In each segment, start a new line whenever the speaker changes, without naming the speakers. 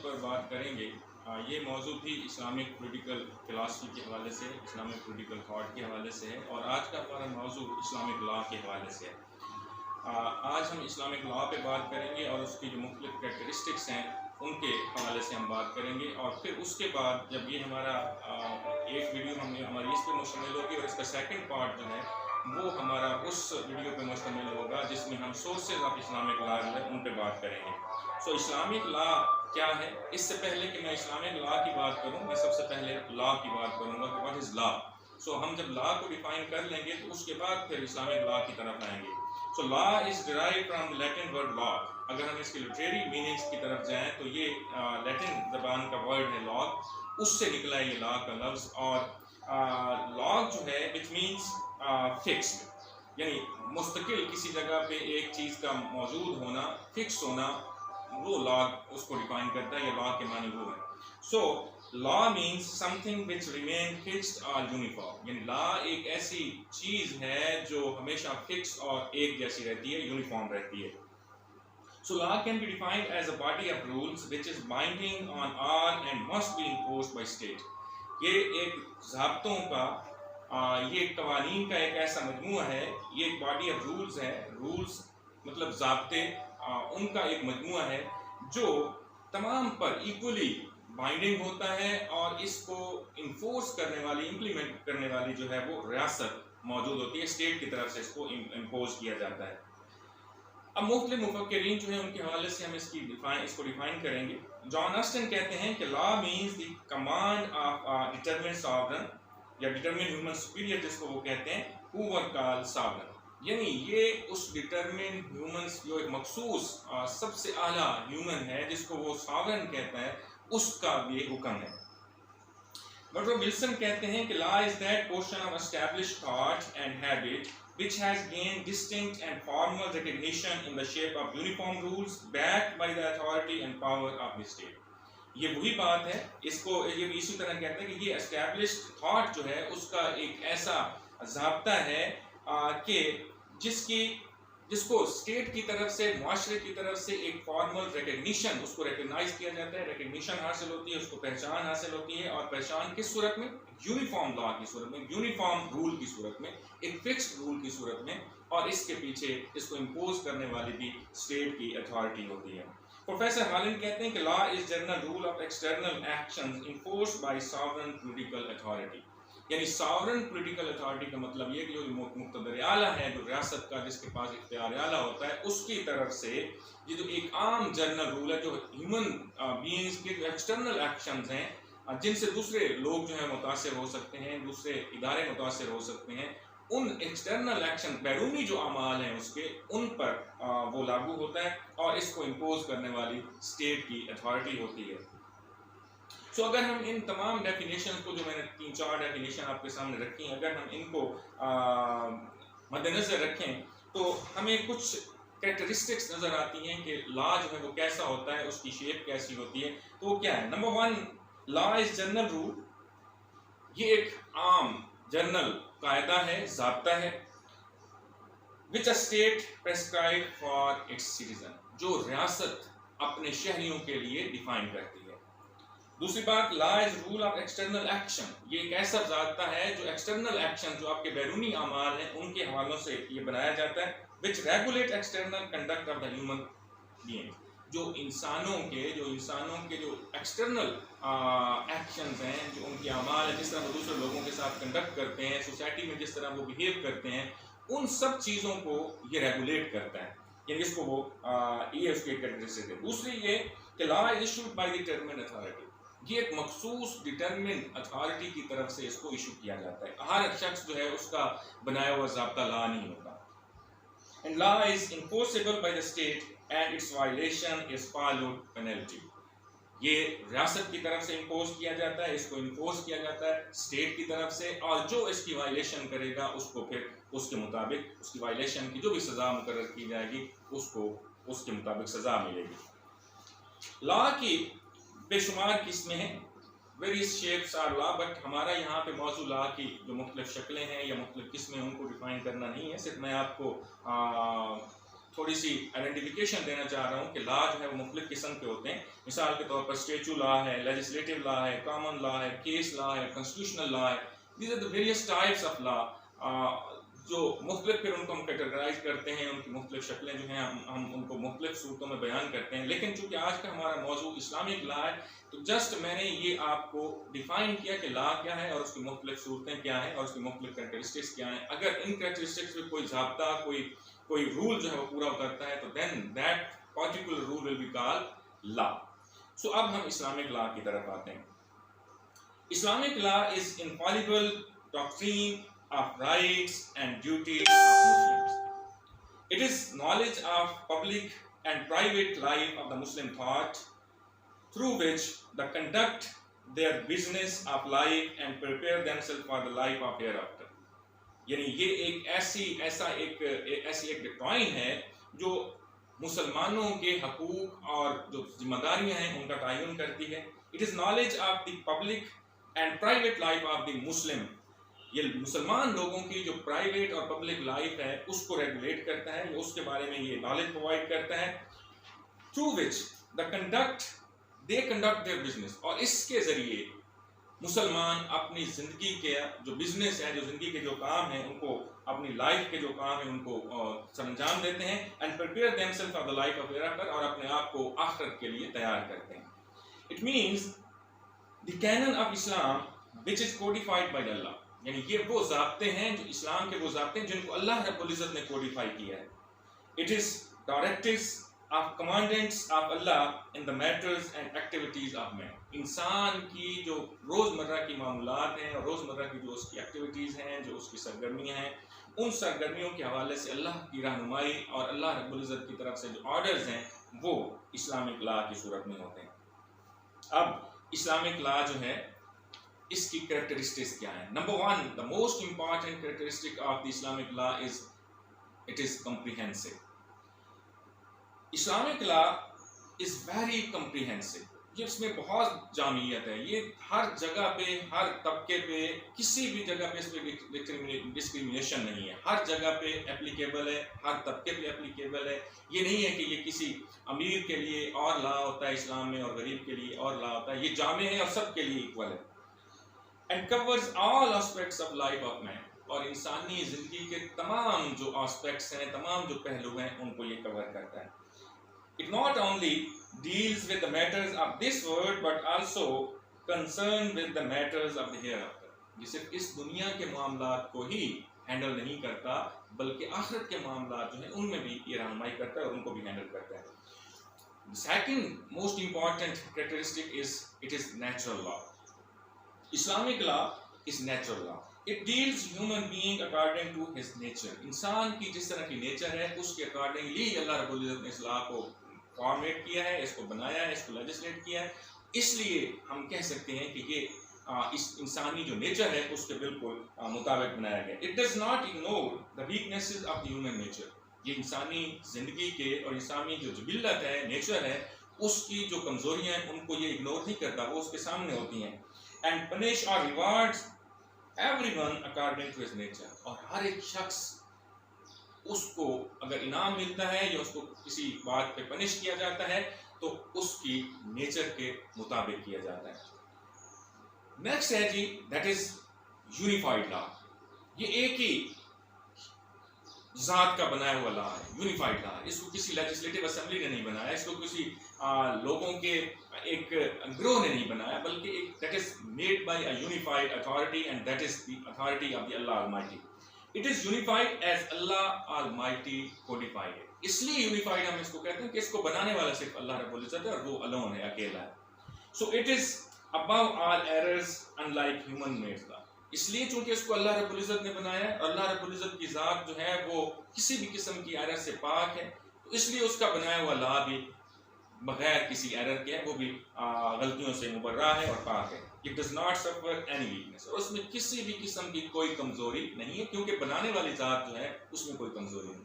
پر بات کریں گے. یہ موضوع بھی اسلامک پولیٹیکل فلاسفی کے حوالے سے، اسلامک پولیٹیکل تھاٹ کے حوالے سے ہے، اور آج کا ہمارا موضوع اسلامک لا کے حوالے سے ہے. آج ہم اسلامک لا پہ بات کریں گے اور اس کی جو مختلف کریکٹرسٹکس ہیں ان کے حوالے سے ہم بات کریں گے، اور پھر اس کے بعد جب یہ ہمارا ایک ویڈیو ہماری اس پہ مشتمل ہوگی، اور اس کا سیکنڈ پارٹ جو ہے وہ ہمارا اس ویڈیو پہ مشتمل ہوگا جس میں ہم سورسز آف اسلامک لا جو ہے ان پہ بات کریں گے. سو اسلامک لا کیا ہے؟ اس سے پہلے کہ میں اسلامک لا کی بات کروں، میں سب سے پہلے لا کی بات کروں گا کہ واٹ از لا. سو ہم جب لا کو ڈیفائن کر لیں گے تو اس کے بعد پھر اسلامک لا کی طرف آئیں گے. سو لا از ڈرائیو فرام لیٹن ورڈ لا. اگر ہم اس کی لٹریری میننگس کی طرف جائیں تو یہ لیٹن زبان کا ورڈ ہے لاگ، اس سے نکلا ہے یہ لا کا لفظ. اور لاگ جو ہے وچ مینس فکسڈ، یعنی مستقل کسی جگہ پہ ایک چیز کا موجود ہونا، فکس ہونا، وہ لاگ اس کو ڈیفائن کرتا ہے، یا لا کے معنی وہ ہے. So law means something which remain fixed اور یونیفارم، یعنی لا ایک ایسی چیز ہے جو ہمیشہ فکس اور ایک جیسی رہتی ہے، یونیفارم رہتی ہے. So law can be defined as a body of rules which is binding on all and must be enforced by state. یہ ایک ضابطوں کا یہ قوانین کا ایک ایسا مجموعہ ہے، یہ ایک باڈی آف رولز ہے. رولز مطلب ضابطے، ان کا ایک مجموعہ ہے جو تمام پر ایکولی بائنڈنگ ہوتا ہے، اور اس کو انفورس کرنے والی، امپلیمنٹ کرنے والی جو ہے وہ ریاست موجود ہوتی ہے، اسٹیٹ کی طرف سے اس کو امپوز کیا جاتا ہے. اب مختلف مفکرین جو ہیں ان کے حوالے سے ہم اس کو ڈیفائن کریں گے. جان آسٹن کہتے ہیں کہ law means the command of determined sovereign, یا ڈیٹرمنڈ ہیومن سپیریئر جس کو وہ کہتے ہیں، ہو ور کال ساورن. یعنی یہ اس ڈیٹرمنڈ ہیومن جو ایک مخصوص سب سے اعلیٰ ہیومن ہے جس کو وہ ساورن کہتا ہے، اس کا یہ حکم ہے. وڈرو ولسن کہتے ہیں کہ law is that portion of established thought and habit which has gained distinct and formal recognition in the shape of uniform rules backed by the authority and power of the state. یہ وہی بات ہے، اس کو یہ اسی طرح کہتے ہیں کہ یہ established thought جو ہے اس کا ایک ایسا ضابطہ ہے کہ جس کو اسٹیٹ کی طرف سے، معاشرے کی طرف سے ایک فارمل ریکگنیشن، اس کو ریکگنائز کیا جاتا ہے، ریکگنیشن حاصل ہوتی ہے، اس کو پہچان حاصل ہوتی ہے. اور پہچان کس صورت میں؟ یونیفارم لا کی صورت میں، یونیفارم رول کی صورت میں، ایک فکسڈ رول کی صورت میں، اور اس کے پیچھے اس کو امپوز کرنے والی بھی اسٹیٹ کی اتھارٹی ہوتی ہے. پروفیسر ہالینڈ کہتے ہیں کہ law is general rule of external actions enforced by sovereign political authority. یعنی ساورن پولیٹیکل اتھارٹی کا مطلب یہ کہ جو مقتدر اعلیٰ ہے، جو ریاست کا جس کے پاس اختیار اعلیٰ ہوتا ہے، اس کی طرف سے یہ جو ایک عام جنرل رول ہے، جو ہیومن بینگز کے جو ایکسٹرنل ایکشنز ہیں جن سے دوسرے لوگ جو ہیں متاثر ہو سکتے ہیں، دوسرے ادارے متاثر ہو سکتے ہیں، ان ایکسٹرنل ایکشن، بیرونی جو اعمال ہیں اس کے، ان پر وہ لاگو ہوتا ہے، اور اس کو امپوز کرنے والی اسٹیٹ کی اتھارٹی ہوتی ہے. سو اگر ہم ان تمام ڈیفینیشن کو، جو میں نے 3-4 ڈیفینیشن آپ کے سامنے رکھی ہیں، اگر ہم ان کو مد نظر رکھیں تو ہمیں کچھ کریکٹرسٹکس نظر آتی ہیں کہ لا جو ہے وہ کیسا ہوتا ہے، اس کی شیپ کیسی ہوتی ہے. تو وہ کیا ہے؟ Number 1، law is general role. یہ ایک عام جنرل قاعدہ ہے، ضابطہ ہے، which a state prescribed for its citizen، جو ریاست اپنے شہریوں کے لیے ڈیفائن کرتی ہے. دوسری بات، لا از رول آف ایکسٹرنل ایکشن. یہ ایک ایسا ضابطہ ہے جو ایکسٹرنل ایکشن، جو آپ کے بیرونی اعمال ہیں، ان کے حوالوں سے یہ بنایا جاتا ہے. which regulate external conduct of the human being، جو انسانوں کے جو ایکسٹرنل ایکشنز ہیں، جو ان کے اعمال ہیں، جس طرح وہ دوسرے لوگوں کے ساتھ کنڈکٹ کرتے ہیں، سوسائٹی میں جس طرح وہ بیہیو کرتے ہیں، ان سب چیزوں کو یہ ریگولیٹ کرتا ہے. یعنی اس کو وہ یہ اس کی کریکٹرسٹک ہے. دوسری یہ کہ law is issued by the determined authority. یہ ایک مخصوص ڈیٹرمنڈ اتھارٹی کی طرف سے اس کو ایشو کیا جاتا ہے. ہر شخص جو ہے اس کا بنایا ہوا ضابطہ لا نہیں ہوتا. And law is enforceable by the state and its violation is followed penalty. یہ ریاست کی طرف سے امپوز کیا جاتا ہے، اس کو انفورس کیا جاتا ہے اسٹیٹ کی طرف سے، اور جو اس کی وائلیشن کرے گا اس کو پھر اس کے مطابق اس کی وائلیشن کی جو بھی سزا مقرر کی جائے گی اس کو اس کے مطابق سزا ملے گی. لا کی بے شمار قسمیں ہیں، various shapes are law, but ہمارا یہاں پہ موضوع لا کی جو مختلف شکلیں ہیں یا مختلف قسمیں ان کو ڈیفائن کرنا نہیں ہے. صرف میں آپ کو تھوڑی سی آئیڈینٹیفیکیشن دینا چاہ رہا ہوں کہ لا جو ہے وہ مختلف قسم کے ہوتے ہیں. مثال کے طور پر اسٹیچو لا ہے, لیجسلیٹو لا ہے, کامن لا ہے, کیس لا ہے, کنسٹیٹیوشنل لا ہے. These are the various types of law, جو مختلف پھر ان کو ہم کیٹیگرائز کرتے ہیں, ان کی مختلف شکلیں جو ہیں ہم ان کو مختلف صورتوں میں بیان کرتے ہیں. لیکن چونکہ آج کا ہمارا موضوع اسلامک لا ہے تو جسٹ میں نے یہ آپ کو ڈیفائن کیا کہ لا کیا ہے اور اس کی مختلف صورتیں کیا ہیں اور اس کی مختلف کریکٹرسٹکس کیا ہیں. اگر ان کریکٹرسٹکس میں کوئی ضابطہ, کوئی رول جو ہے وہ پورا کرتا ہے تو then that particular rule will be called law. So اب ہم اسلامک لا کی طرف آتے ہیں. Islamic law is infallible doctrine of rights and duties of Muslims. It is knowledge of public and private life of the Muslim thought through which they conduct their business of life and prepare themselves for the life of hereafter. یعنی یہ ایک ایسی ڈکٹرائن ہے جو مسلمانوں کے حقوق اور جو ذمہ داریاں ہیں ان کا تعین کرتی ہے. It is knowledge of the public and private life of the Muslim. یہ مسلمان لوگوں کی جو پرائیویٹ اور پبلک لائف ہے اس کو ریگولیٹ کرتا ہے, اس کے بارے میں یہ نالج پرووائڈ کرتا ہے. through which they conduct their business, اور اس کے ذریعے مسلمان اپنی زندگی کے جو بزنس ہے, جو زندگی کے جو کام ہیں ان کو, اپنی لائف کے جو کام ہیں ان کو سر انجام دیتے ہیں. and prepare themselves for the life of hereafter, اور اپنے آپ کو آخرت کے لیے تیار کرتے ہیں. it means the canon of Islam which is codified by Allah. یعنی یہ وہ ضابطے ہیں جو اسلام کے وہ ضابطے ہیں جن کو اللہ رب العزت نے کوڈیفائی کیا ہے. It is directives of commandments of Allah in the matters and activities of man. انسان کی جو روزمرہ کی معاملات ہیں اور روزمرہ کی جو اس کی ایکٹیویٹیز ہیں, جو اس کی سرگرمیاں ہیں, ان سرگرمیوں کے حوالے سے اللہ کی رہنمائی اور اللہ رب العزت کی طرف سے جو آرڈرز ہیں وہ اسلامک لا کی صورت میں ہوتے ہیں. اب اسلامک لا جو ہے اس کی کریکٹرسٹکس کیا ہیں؟ Number 1, the most important characteristic of the Islamic law is it is comprehensive. Islamic law is very comprehensive. یہ اس میں بہت جامعیت ہے. یہ ہر جگہ پہ, ہر طبقے پہ, کسی بھی جگہ پہ اس پہ ڈسکریمنیشن نہیں ہے. ہر جگہ پہ اپلیکیبل ہے, ہر طبقے پہ اپلیکیبل ہے. یہ نہیں ہے کہ یہ کسی امیر کے لیے اور لا ہوتا ہے اسلام میں اور غریب کے لیے اور لا ہوتا ہے. یہ جامع ہے اور سب کے لیے ایکول ہے. and covers all aspects of life of man. اور انسانی زندگی کے تمام جو آسپیکٹس ہیں, تمام جو پہلو ہیں, ان کو یہ کور کرتا ہے. It not only deals with the matters of this world but also concerned with the matters of the hereafter. یہ صرف اس دنیا کے معاملات کو ہی ہینڈل نہیں کرتا بلکہ آخرت کے معاملات جو ہیں ان میں بھی یہ رہنمائی کرتا ہے اور ان کو بھی ہینڈل کرتا ہے. The second most important characteristic is it is natural law. Islamic law is natural law. It deals human being according to his nature. انسان کی جس طرح کی نیچر ہے اس کے اکارڈنگلی اللہ رب العزت نے اس لا کو فارمیٹ کیا ہے, اس کو بنایا ہے, اس کو لیجسلیٹ کیا ہے. اس لیے ہم کہہ سکتے ہیں کہ یہ اس انسانی جو نیچر ہے اس کے بالکل مطابق بنایا گیا. It does not ignore the weaknesses of the human nature. یہ انسانی زندگی کے اور انسانی جو جبلت ہے, نیچر ہے, اس کی جو کمزوریاں ہیں ان کو یہ اگنور نہیں کرتا, وہ اس کے سامنے ہوتی ہیں. And punish or rewards everyone according to his nature. اور ہر ایک شخص اس کو اگر انعام ملتا ہے یا اس کو کسی بات پہ پنش کیا جاتا ہے تو اس کی نیچر کے مطابق کیا جاتا ہے. نیکسٹ ہے جی دیٹ از یونیفائڈ لا. یہ ایک ہی ذات کا بنایا ہوا لا ہے, یونیفائڈ لا. اس کو کسی لیجسلیٹو اسمبلی نے نہیں بنایا, اس کو کسی لوگوں کے ایک گروہ نے نہیں بنایا, بلکہ ایک that is made by a unified authority and that is the authority of the Allah almighty. It is unified as Allah almighty codified. اس لیے یونیفائڈ ہم اس کو کہتے ہیں کہ اس کو بنانے والا صرف اللہ رب العزت ہے اور وہ الون ہے, اکیلا ہے. So it is above all errors unlike human made law. اس لیے چونکہ اس کو اللہ رب العزت نے بنایا ہے اور اللہ رب العزت کی ذات جو ہے وہ کسی بھی قسم کی ایرر سے پاک ہے, تو اس لیے اس کا بنایا ہوا لا بھی بغیر کسی ایرر کے ہے, وہ بھی غلطیوں سے مبرہ ہے اور پاک ہے. It does not suffer any weakness. اور اس میں کسی بھی قسم کی کوئی کمزوری نہیں ہے کیونکہ بنانے والی ذات جو ہے اس میں کوئی کمزوری نہیں.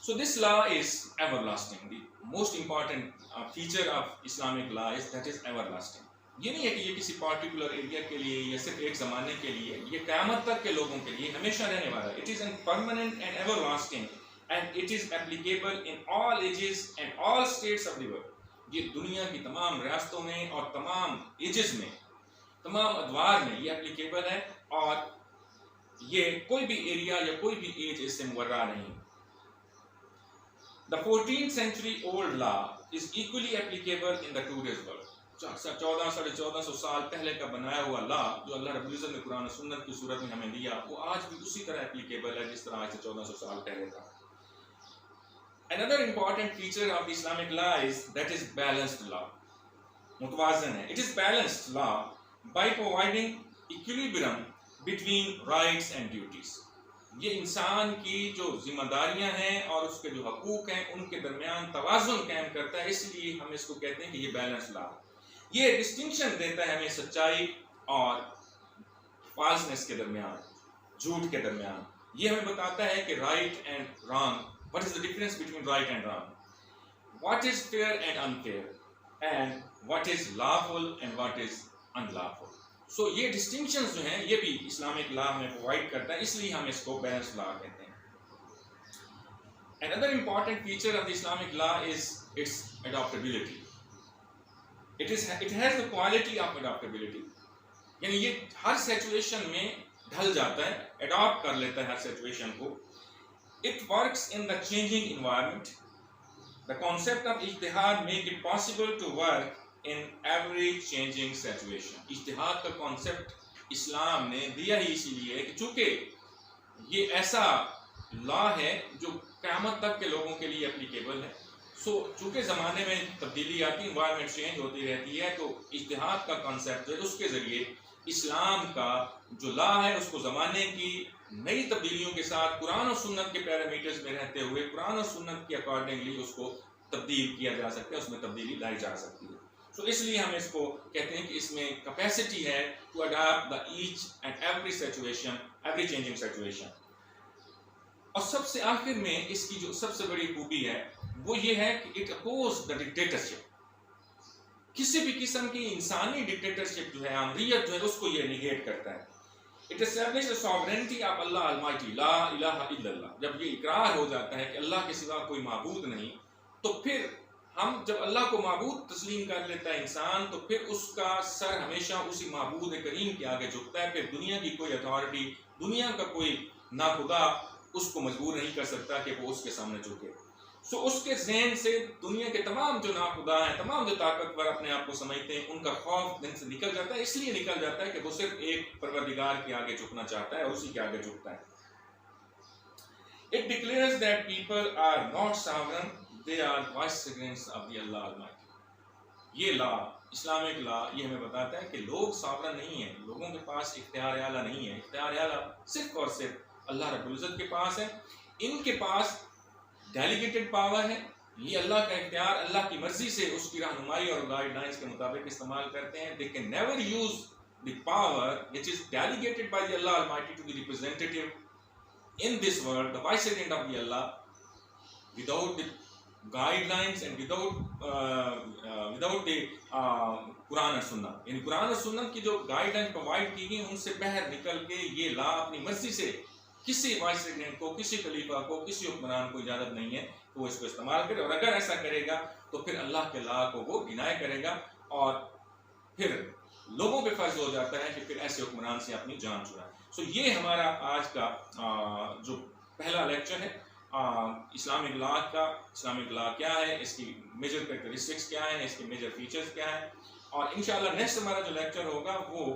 So this law is everlasting. The most important feature of Islamic law is that is everlasting. یہ نہیں ہے کہ یہ کسی پارٹیکولر ایریا کے لیے یا صرف ایک زمانے کے لیے, یہ قیامت تک کے لوگوں کے لیے ہمیشہ رہنے والا ہے. It is permanent and everlasting and it is applicable in all ages and all states of the world. یہ دنیا کی تمام ریاستوں میں اور تمام ایجز میں، تمام ادوار میں یہ اپلیکیبل ہے، اور یہ کوئی بھی ایریا یا کوئی بھی ایج اس سے مورا نہیں۔ The 14th century old law is equally applicable in the today's world. 1400 سال پہلے کا بنایا ہوا لا جو اللہ رب العزت نے قرآن و سنت کی صورت میں ہمیں دیا، وہ آج بھی اسی طرح اپلیکیبل ہے جس طرح آج سے 1400 سال پہلے تھا۔ Another important feature of the Islamic law is that is balanced law. متوازن ہے۔ It is balanced law by providing equilibrium between rights and duties. یہ انسان کی جو ذمہ داریاں ہیں اور اس کے جو حقوق ہیں ان کے درمیان توازن قائم کرتا ہے، اس لیے ہم اس کو کہتے ہیں کہ یہ بیلنس لا۔ یہ ڈسٹنکشن دیتا ہے ہمیں سچائی اور فالسنس کے درمیان، جھوٹ کے درمیان۔ یہ ہمیں بتاتا ہے کہ right and wrong, what is the difference between right and wrong, what is fair and unfair, and what is lawful and what is unlawful. So یہ distinctions جو ہیں یہ بھی اسلامک لا ہمیں پرووائڈ کرتا ہے، اس لیے ہم اس کو بیلنس لا کہتے ہیں۔ Another important feature of the Islamic law is its adaptability. It has the quality of adaptability. یعنی یہ ہر سچویشن میں ڈھل جاتا ہے، اڈاپٹ کر لیتا ہے ہر سچویشن کو۔ It works in the changing environment. The concept of ijtihad make it possible to work in every changing situation. اجتہاد کا concept اسلام نے دیا ہی اسی لیے کہ چونکہ یہ ایسا لا ہے جو قیامت تک کے لوگوں کے لیے اپلیکیبل ہے، چونکہ زمانے میں تبدیلی آتی، انوائرمنٹ چینج ہوتی رہتی ہے، تو اجتہاد کا concept جو ہے اس کے ذریعے اسلام کا جو لا ہے اس کو زمانے کی نئی تبدیلیوں کے ساتھ قرآن و سنت کے پیرامیٹرز میں رہتے ہوئے قرآن و سنت کے اکارڈنگلی اس کو تبدیل کیا جا سکتا ہے، اس میں تبدیلی لائی جا سکتی ہے۔ تو اس لیے ہم اس کو کہتے ہیں کہ اس میں کیپیسٹی ہے to adapt the each and every situation, every changing situation. اور سب سے آخر میں اس کی جو سب سے بڑی خوبی ہے وہ یہ ہے کہ اٹ اپوز دا ڈکٹیٹرشپ۔ کسی بھی قسم کی انسانی ڈکٹیٹرشپ جو ہے، آمریت جو ہے، اس کو یہ نیگیٹ کرتا ہے۔ It establishes the sovereignty of Allah Almighty, لا الہ الا اللہ۔ جب یہ اقرار ہو جاتا ہے کہ اللہ کے سوا کوئی معبود نہیں، تو پھر ہم جب اللہ کو معبود تسلیم کر لیتا ہے انسان، تو پھر اس کا سر ہمیشہ اسی معبود کریم کے آگے جھکتا ہے۔ پھر دنیا کی کوئی اتھارٹی، دنیا کا کوئی ناخدا اس کو مجبور نہیں کر سکتا کہ وہ اس کے سامنے جھکے۔ اس کے ذہن سے دنیا کے تمام جو ناخدا ہیں، تمام جو طاقتور اپنے آپ کو سمجھتے ہیں، ان کا خوف دن سے نکل جاتا ہے۔ اس لیے نکل جاتا ہے کہ وہ صرف ایک پروردگار کے آگے جھکنا چاہتا ہے اور اسی کے آگے جھکتا ہے۔ It declares that people are not sovereign, they are vicegerents of the Allah Almighty. یہ لا، اسلامک لا، یہ ہمیں بتاتا ہے کہ لوگ ساورن نہیں ہیں، لوگوں کے پاس اختیار اعلیٰ نہیں ہے۔ اختیار اعلیٰ صرف اور صرف اللہ رب العزت کے پاس ہے۔ ان کے پاس ڈیلیگیٹڈ پاور ہے، یہ اللہ کا اختیار اللہ کی مرضی سے اس کی رہنمائی اور گائیڈ لائنز کے مطابق استعمال کرتے ہیں۔ They can never use the power which is delegated by the Allah Almighty to the representative in this world, the vicegerent of the Allah, without the guidelines and without the قرآن اور سنت۔ یعنی قرآن اور سنت کی جو گائیڈ لائن پرووائڈ کی گئی ان سے باہر نکل کے یہ لا اپنی مرضی سے کسی وائس ریگننٹ کو، کسی خلیفہ کو، کسی حکمران کو اجازت نہیں ہے کہ وہ اس کو استعمال کرے، اور اگر ایسا کرے گا تو پھر اللہ کے لا کو وہ ڈینائی کرے گا، اور پھر لوگوں پہ فرض ہو جاتا ہے کہ پھر ایسے حکمران سے اپنی جان چھڑائے۔ یہ ہمارا آج کا جو پہلا لیکچر ہے اسلامک لا کا۔ اسلامک لا کیا ہے، اس کی میجر کریکٹرسٹکس کیا ہیں، اس کے میجر فیچرز کیا ہیں، اور انشاءاللہ نیکسٹ ہمارا جو لیکچر ہوگا وہ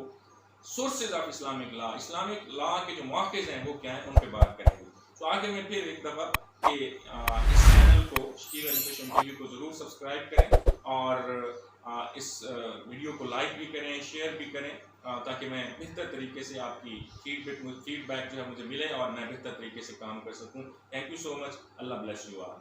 sources of Islamic law, Islamic law کے جو مواخذ ہیں وہ کیا ہیں، ان پہ بات کریں گے۔ تو آخر میں پھر ایک دفعہ کہ اس چینل کو شکیل ایجوکیشن ٹی وی کو ضرور سبسکرائب کریں، اور اس ویڈیو کو لائک بھی کریں، شیئر بھی کریں، تاکہ میں بہتر طریقے سے آپ کی فیڈ بیک جو ہے مجھے ملے اور میں بہتر طریقے سے کام کر سکوں۔ Thank you so much, Allah bless you all.